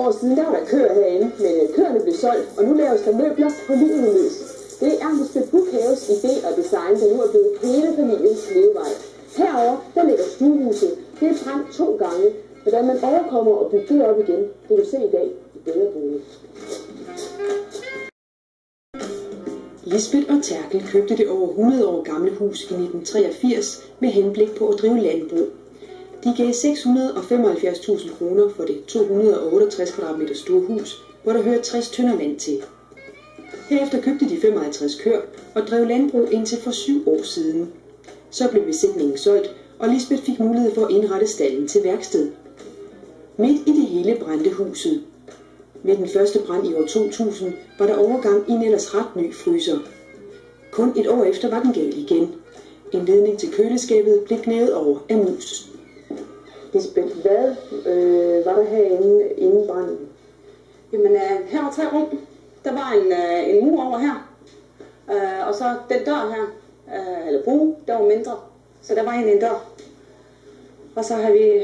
år siden, der var der køer herinde, men køerne blev solgt, og nu laves der møbler på livet løs. Det er Lisbeth Buchhaves idé og design, der nu er blevet hele familiens levevej. Herover der ligger stuehuset. Det er brændt 2 gange. Hvordan man overkommer og bygger det op igen, det kan du se i dag i Bedre Bolig. Lisbeth og Terkel købte det over 100 år gamle hus i 1983 med henblik på at drive landbrug. De gav 675.000 kroner for det 268 kvadratmeter store hus, hvor der hører 60 tønder land til. Herefter købte de 55 køer og drev landbrug indtil for 7 år siden. Så blev besætningen solgt, og Lisbeth fik mulighed for at indrette stalden til værksted. Midt i det hele brændte huset. Ved den første brand i år 2000 var der overgang i en ellers ret ny fryser. Kun et år efter var den gal igen. En ledning til køleskabet blev gnævet over af mus. Lisbeth, hvad var der herinde inden branden? Jamen, her var 3 rum. Der var en mur over her. Og så den dør her, eller bue, der var mindre. Så der var en dør. Og så har vi,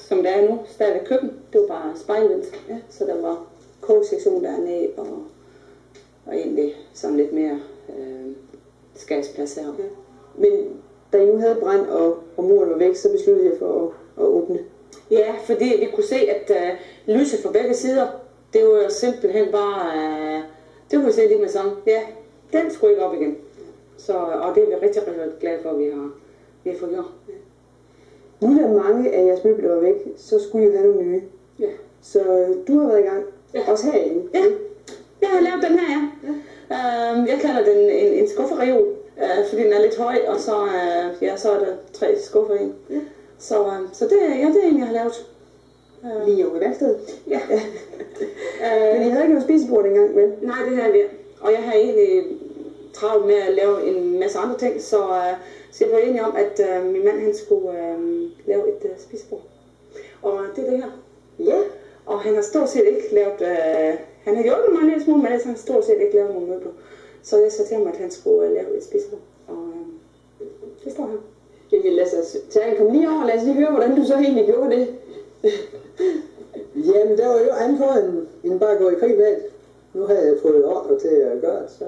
som det er nu, stadig køkken. Det var bare spejlvendt. Ja. Så der var kogesektion dernede, og egentlig sådan lidt mere skabsplads her. Ja. Men da I nu havde brand, og muren var væk, så besluttede jeg for at åbne. Ja, fordi vi kunne se, at lyset fra begge sider, det var simpelthen bare, det kunne vi se lige med sådan, ja, den skulle ikke op igen. Så, og det er vi rigtig, rigtig glade for, at vi har fået gjort. Ja. Nu da mange af jeres møbler var væk, så skulle I jo have nogle nye. Ja. Så du har været i gang, også herinde. Ja, jeg har lavet den her, ja. Jeg kalder den en skuffereol, fordi den er lidt høj, og så er der 3 skuffer i. Ja. Så det er en, jeg har lavet. Lige over i værkstedet? Ja. Men I havde ikke noget spisebord engang, vel? Nej, det havde vi. Og jeg har egentlig travlt med at lave en masse andre ting, så jeg var enig om, at min mand han skulle lave et spisebord. Og det er det her. Ja. Og han har stort set ikke lavet, han har hjulpet mig en lille smule, men ellers har han stort set ikke lavet nogle møbler. Så jeg så til ham, at han skulle lave et spisebord. Og det står her. Jamen lad os tage, kom lige over, lad os lige høre, hvordan du så egentlig gjorde det. Jamen, der var jo andet for end bare at gå i krig med. Nu havde jeg fået ordre til at gøre det, så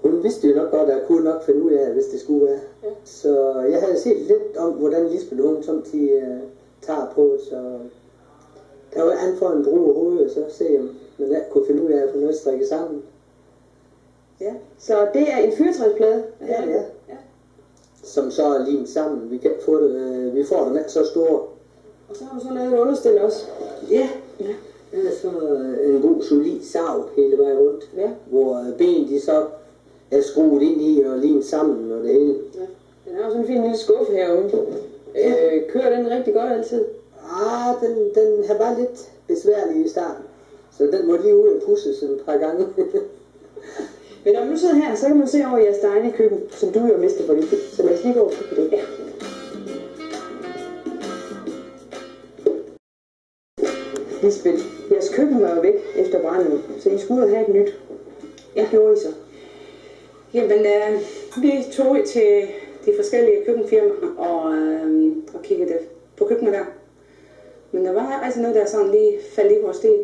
hun vidste jo nok godt, at jeg kunne nok finde ud af, hvis det skulle være. Ja. Så jeg havde set lidt om, hvordan Lisbeth hun samtidig tager på, så der var andet for en bro hovedet, så se om man ikke kunne finde ud af at få noget strikket sammen. Ja, så det er en fyrtræsplade. Ja. Som så er limet sammen. Vi kan få det, vi får dem ikke så store. Og så har du så lavet en understil også. Ja. Det er så en god solid sav hele vejen rundt. Ja. Hvor ben de så er skruet ind i og limet sammen og det hele. Ja. Den har jo sådan en fin lille skuffe herude. Ja. Kører den rigtig godt altid? Den har bare lidt besværlig i starten. Så den må lige ud og pusses et par gange. Men når du sidder her, så kan man se over jeres dejlige køkken, som du jo er mester for lige. Så lad os lige gå over på det. Ja. Lisbeth, jeres køkken var jo væk efter branden, så I skulle have et nyt. Hvad gjorde I så? Jamen, vi tog til de forskellige køkkenfirmaer og kiggede på køkkenet der. Men der var altså noget, der sådan lige faldt i vores stil.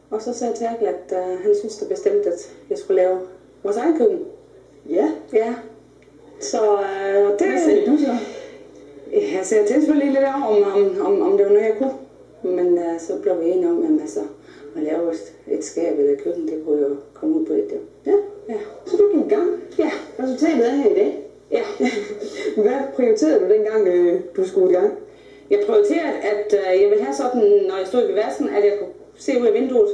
Og så sagde Terkel, at han synes der bestemt, at jeg skulle lave vores egen køkken. Ja? Ja. Så det... Hvad sagde du så? Ja, så jeg tænkte selvfølgelig lidt over, om det var noget, jeg kunne. Men så blev vi enige om, at lave et skab eller et køkken, det kunne jo komme ud på et der. Ja. Så du gik i gang? Ja. Resultatet er her i dag? Ja. Hvad prioriterede du dengang, du skulle i gang? Jeg prioriterede, at jeg ville have sådan, når jeg stod ved vasken, at jeg kunne se ud af vinduet.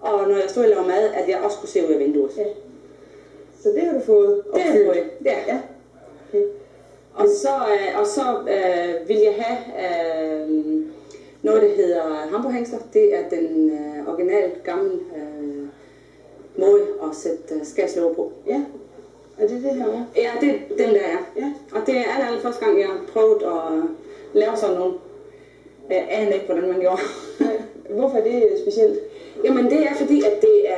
Og når jeg stod og lavede mad, at jeg også kunne se ud af vinduet. Ja. Så det har du fået opfyldt? Ja. Okay. Og så vil jeg have noget, der hedder hamburghængsler. Det er den original gamle måde at sætte skabslåger på. Ja. Er det det her? Ja, det er den der er. Ja. Og det er allerførste gang, jeg har prøvet at lave sådan nogle. Jeg aner ikke, hvordan man gjorde. Hvorfor er det specielt? Jamen det er fordi, at det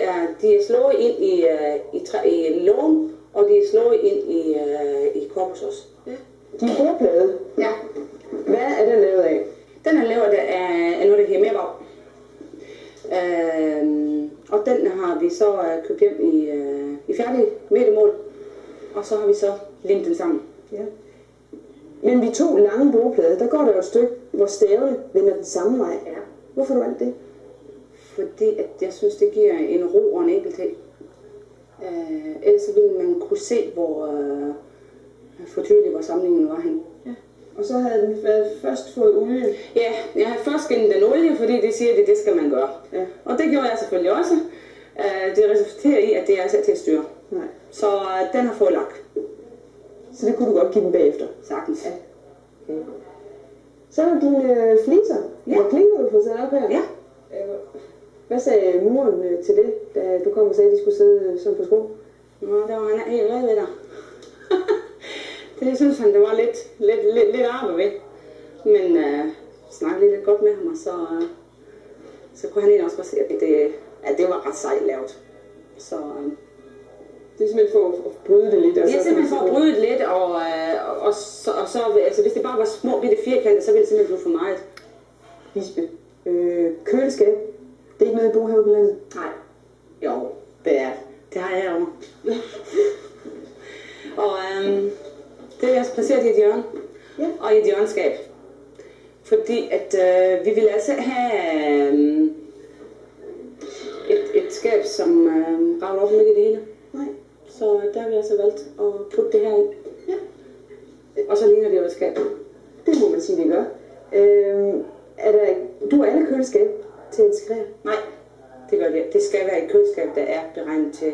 er, de er slået ind i lågen, og de er slået ind i korpus også. Ja. De er bordplade? Ja. Hvad er den lavet af? Den er lavet af noget, der hedder Merbag. Og den har vi så købt hjem i færdige metermål. Og så har vi så limt den sammen. Ja. Men vi to lange bordplader, der går der jo et stykke, hvor stavene vender den samme vej. Ja. Hvorfor har du valgt det? Fordi at jeg synes, det giver en ro og en enkelthed. Ellers ville man kunne se, hvor fortydelig hvor samlingen var henne. Ja. Og så havde den først fået olie? Ja, jeg havde først gennem den olie, fordi det siger, at det skal man gøre. Ja. Og det gjorde jeg selvfølgelig også. Det resulterer i, at det er altså til at styre. Nej. Så den har fået lak. Så det kunne du godt give den bagefter? Sagtens. Ja. Okay. Så er der dine fliser. Ja. Hvor klinker du får sat op her? Ja. Hvad sagde muren til det, da du kom og sagde, at de skulle sidde sådan på sko? Nå, der var han helt glad ved dig. Det synes han, det var lidt arbejde ved. Men snakkede lidt godt med ham, og så kunne han egentlig også bare se, at det var ret sejt lavet. Så det er simpelthen for at bryde det lidt? Det er simpelthen for at bryde det lidt, og så altså, hvis det bare var små bitte firkanter, så ville det simpelthen blive for meget. Lisbeth, køleskab, det er ikke noget, I bruger herude på landet? Nej. Jo, det er det. Har jeg herovre. Og det er jeg placeret i et hjørne. Ja. Og i et hjørneskab. Fordi at vi ville altså have et skab, som rager op midt i det hele. Nej. Så der har vi altså valgt at putte det her ind. Ja. Og så ligner det jo et skab. Det må man sige, det gør. Du har alle køleskab til at integrere? Nej, det gør det. Det skal være et køleskab, der er beregnet til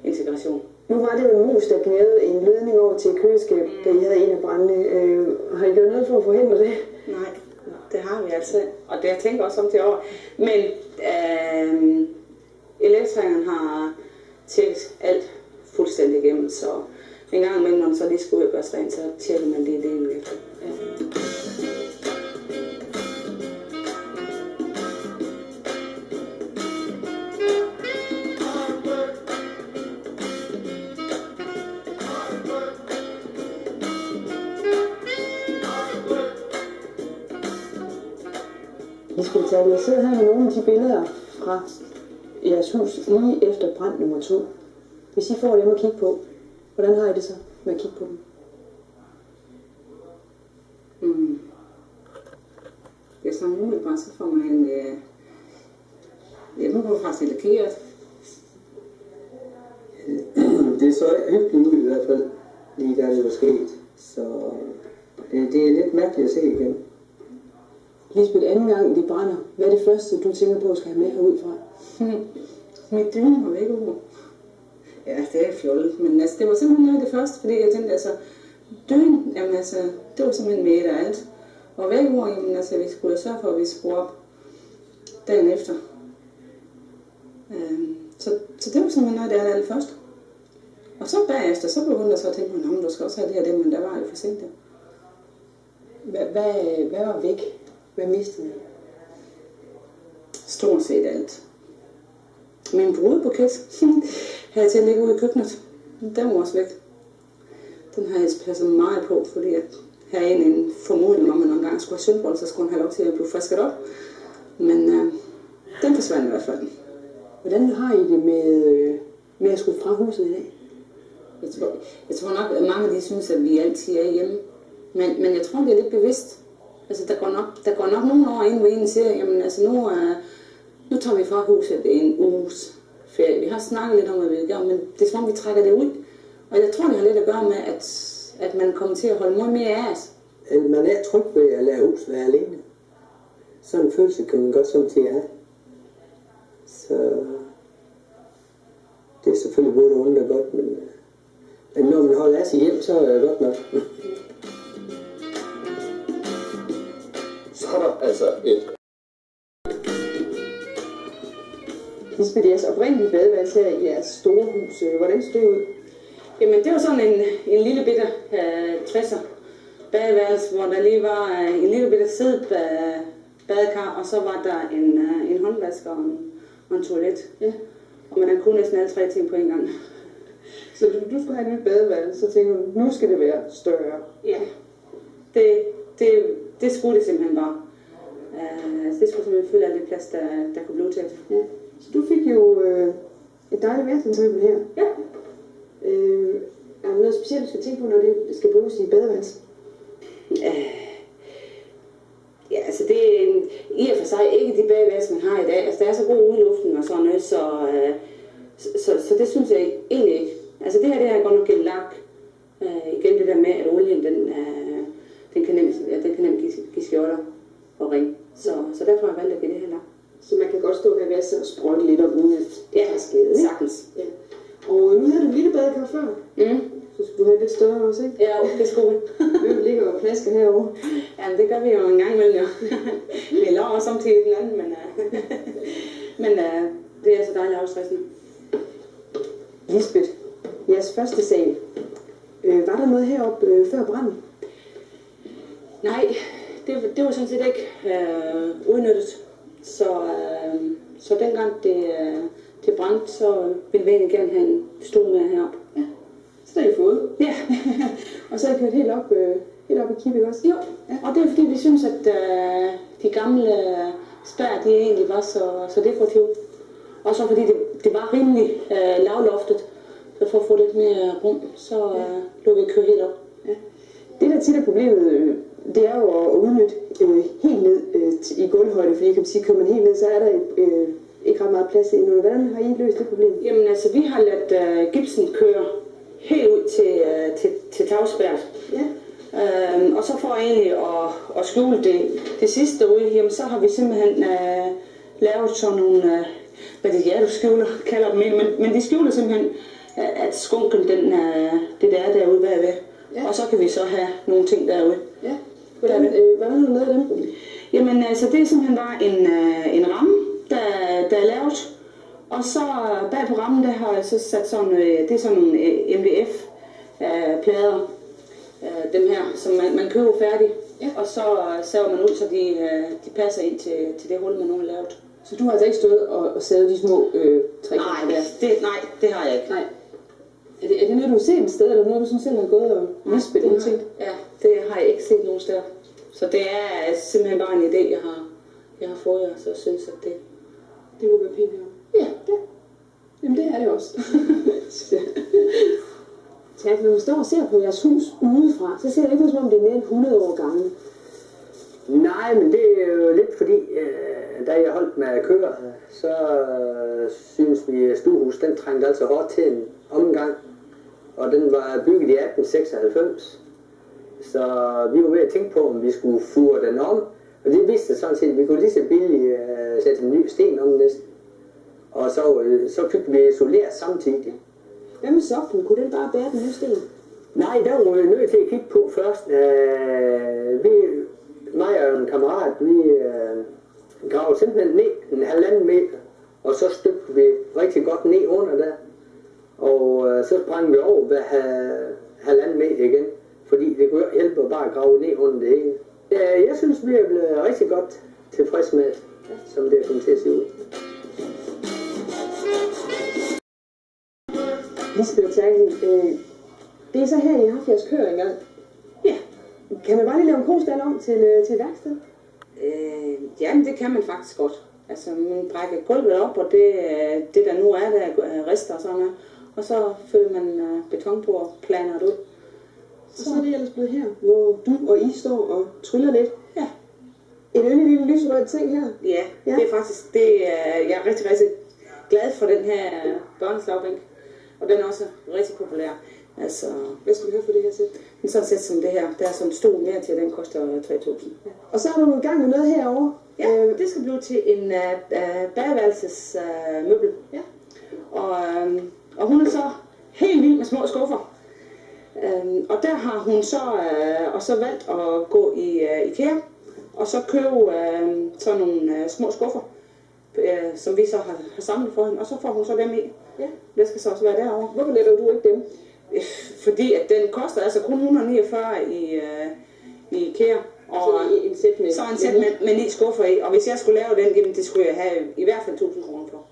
integration. Nu var det jo en mus, der gnavede en ledning over til et køleskab, da I havde en af brændene. Har I gjort noget for at forhindre det? Nej, det har vi altså. Og det jeg tænker også om til år. Men elektrikeren har tjekket alt fuldstændig igennem, så en gang imellem, når man så lige skulle ud og gøre rent, så tjekker man det igen efter. Ja. Jeg sidder her med nogle af de billeder fra jeres hus lige efter brand nummer 2. Hvis I får dem at kigge på, hvordan har I det så med at kigge på dem? Det er sådan umiddelbart, så får man en... nu går det faktisk lidt lakeret. Det så hyggeligt ud i hvert fald, lige da det var sket. Så det er lidt mærkeligt at se igen. Lisbeth, anden gang de brænder, hvad er det første, du tænker på at skal have med herudfra? Mit dyne var væk over. Ja, det er fjollet, men altså, det var simpelthen noget af det første, fordi jeg tænkte, altså, dynen, jamen altså, det var simpelthen med og alt. Og væk over, jamen altså, vi skulle sørge for, at vi skulle op dagen efter. Så det var simpelthen noget af det allerførste. Og så bagefter, så begyndte jeg så at tænke, at du skal også have det her, men der var jo for sent der. Hvad var væk? Hvad mistede I? Stort set alt. Min brudebuket havde jeg til at ligge ude i køkkenet. Den var også væk. Den har jeg passet meget på, fordi at herinde en formodning om, at nogle gange skulle have syndbold, så skulle han have lov til at blive frisket op. Men den forsvandt i hvert fald. Hvordan har I det med at skulle fra huset i dag? Jeg tror nok, at mange af de synes, at vi altid er hjemme. Men jeg tror, det er lidt bevidst. Altså, der går nok nogle år, inden vi egentlig siger, jamen altså, nu tager vi fra huset en uges ferie. Vi har snakket lidt om, hvad vi vil gøre, men det er som om, vi trækker det ud. Og jeg tror, det har lidt at gøre med, at man kommer til at holde meget mere af os. Man er tryg ved at lade huset være alene. Sådan en følelse kan man godt samtidig have. Så det er selvfølgelig både ondt og godt, men når man holder af sig hjem, så er det godt nok. Så er der altså et... Lisbeth, jeres oprindelige badeværelse her i jeres store hus, hvordan ser det ud? Jamen, det var sådan en lille bitte 60'er badeværelse, hvor der lige var en lille bitte badekar, og så var der en håndvask og en toilet. Ja. Og man kunne næsten alle 3 ting på en gang. Så du skulle have et nyt badeværelse, så tænkte du, nu skal det være større? Ja, det skulle det simpelthen bare. Altså det skulle simpelthen fylde alt det plads, der kunne blive til. Ja. Så du fik jo et dejligt værtsmøbel her. Ja. Er der noget specielt, du skal tænke på, når det skal bruges i badeværelset? Ja, altså det er i og for sig ikke de badeværelser, man har i dag. Altså der er så god udluftning og sådan noget, så det synes jeg egentlig ikke. Altså det her, det har godt nok givet lak. Igen det der med, at olien, den kan nemt give skjorter og ring. Så derfor har jeg valgt at give det her lak. Så man kan godt stå her ved og sprøjte lidt op, uden at det er skadet, ikke? Sagtens. Ja. Og nu havde du en lille badekar før. Så skulle du have lidt større også, ikke? Ja, det skulle vi. Hvem ligger og plasker herovre? Ja, det gør vi jo en gang imellem, jo. Vi laver også samtidig den anden, men det er så dejligt afstressende. Lisbeth, jeres første sal. Var der noget heroppe før branden? Nej, det var sådan set ikke udnyttet. Så dengang det brændte, så ville vi egentlig gerne have en stol med heroppe. Ja, så det har I fået. Ja. Og så har I kørt helt op i Kibæk også? Jo, ja. Og det er fordi vi synes, at de gamle spær, de egentlig var så dekorative. Og så fordi det var rimelig lavloftet, så for at få lidt mere rum, så lå vi køre helt op. Ja. Det der tit er problemet, det er jo at udnytte helt ned i gulvhøjde, fordi kan man sige, kommer man helt ned, så er der ikke ret meget plads indenunder. Hvordan har I løst det problem? Jamen altså, vi har ladet gipsen køre helt ud til tagspærret. Ja. Og så for egentlig at skjule det sidste derude, jamen så har vi simpelthen lavet sådan nogle, hvad det er, du skjuler, kalder dem ikke, men de skjuler simpelthen, at skunken, det der er derude bagved. Ja. Og så kan vi så have nogle ting derude. Ja. Hvordan har du lavet dem? Jamen altså, det er simpelthen bare en ramme, der er lavet. Og så bag på rammen, der har jeg så sat sådan, det er sådan nogle MDF-plader. Dem her, som man køber færdig. Ja. Og så saver man ud, så de passer ind til det hul, man nu har lavet. Så du har altså ikke stået og savet de små trekanter der? Nej, det har jeg ikke. Nej. Er det noget, du har set et sted, eller noget, du sådan selv har gået og lispet ud til? Ja, det har jeg ikke set nogen steder. Så det er simpelthen bare en idé, jeg har fået, og så synes, at det kunne være pænt her. Ja. Jamen det er det også. Tak, når man står og ser på jeres hus udefra, så ser det ikke ud, som om det er mere end 100 år gammelt. Nej, men det er jo lidt fordi, da jeg holdt med at køre, så synes vi, at stuehus, den trængte altså hårdt til en omgang. Og den var bygget i 1896. Så vi var ved at tænke på, om vi skulle fure den om. Og det vidste sådan set, at vi kunne lige så billigt sætte en ny sten om næsten. Og så fik vi isoleret samtidig. Hvad med soften? Kunne den bare bære den nye sten? Nej, der var vi nødt til at kigge på først. Mig og en kammerat, vi gravede simpelthen ned en 1,5 meter. Og så støbte vi rigtig godt ned under der. Og så sprang vi over ved 1,5 meter igen. Fordi det kunne hjælpe bare at grave ned under det hele. Jeg synes, vi er blevet rigtig godt tilfreds med, som det er kommet til at se ud. Lisbeth, det er så her, I har haft jeres køer engang. Ja. Kan man bare lige lave en kostal om til et værksted? Jamen, det kan man faktisk godt. Altså, man brækker gulvet op, og det der nu er, der er rester og sådan noget. Og så følger man beton på og planer det ud. Så er det ellers blevet her, hvor du og I står og tryller lidt. Ja. En yndig lille lyserød ting her. Ja, det er faktisk, jeg er rigtig, rigtig glad for den her børneslagbænk. Og den er også rigtig populær. Altså, hvad skal vi have for det her sæt? En sådan sæt som det her, der er sådan en stol mere til, den koster 3.000. Ja. Og så er du i gang med noget herovre. Ja, det skal blive til en badeværelsesmøbel. Ja. Og hun er så helt vild med små skuffer. Og der har hun så valgt at gå i IKEA og så købe sådan nogle små skuffer, som vi så har samlet for hende, og så får hun så dem i. Ja. Det skal så også være derovre. Hvorfor lægger du ikke dem? Fordi at den koster altså kun 149 i IKEA. Og så en sæt med 9 skuffer i, og hvis jeg skulle lave den, jamen, det skulle jeg have i hvert fald 1.000 kroner for.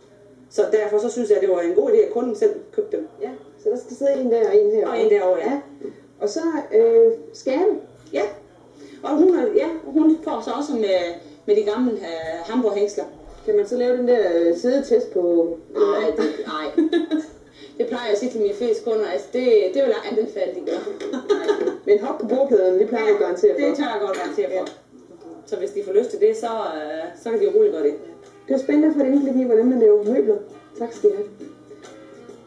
Så derfor så synes jeg, det var en god idé, at kunden selv købte dem. Ja, så der skal sidde en der og en her. Og en derovre, ja. Og så skærme. Ja, og hun får så også med de gamle Hamburg-hængsler. Kan man så lave den der sædetest på... Nej. Det plejer jeg at sige til mine fleste kunder, altså det vil jeg anbefale, de gør. Men hop på bordpladerne, det plejer jeg at garantere for. Det tør jeg godt garantere for. Så hvis de får lyst til det, så kan de roligt gøre det. Det var spændende at få et indblik i, hvordan man laver møbler. Tak skal I have.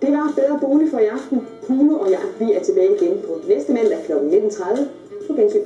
Det var Bedre Bolig for i aften. Kuno og jeg, vi er tilbage igen på næste mandag kl. 19.30 på gensyn.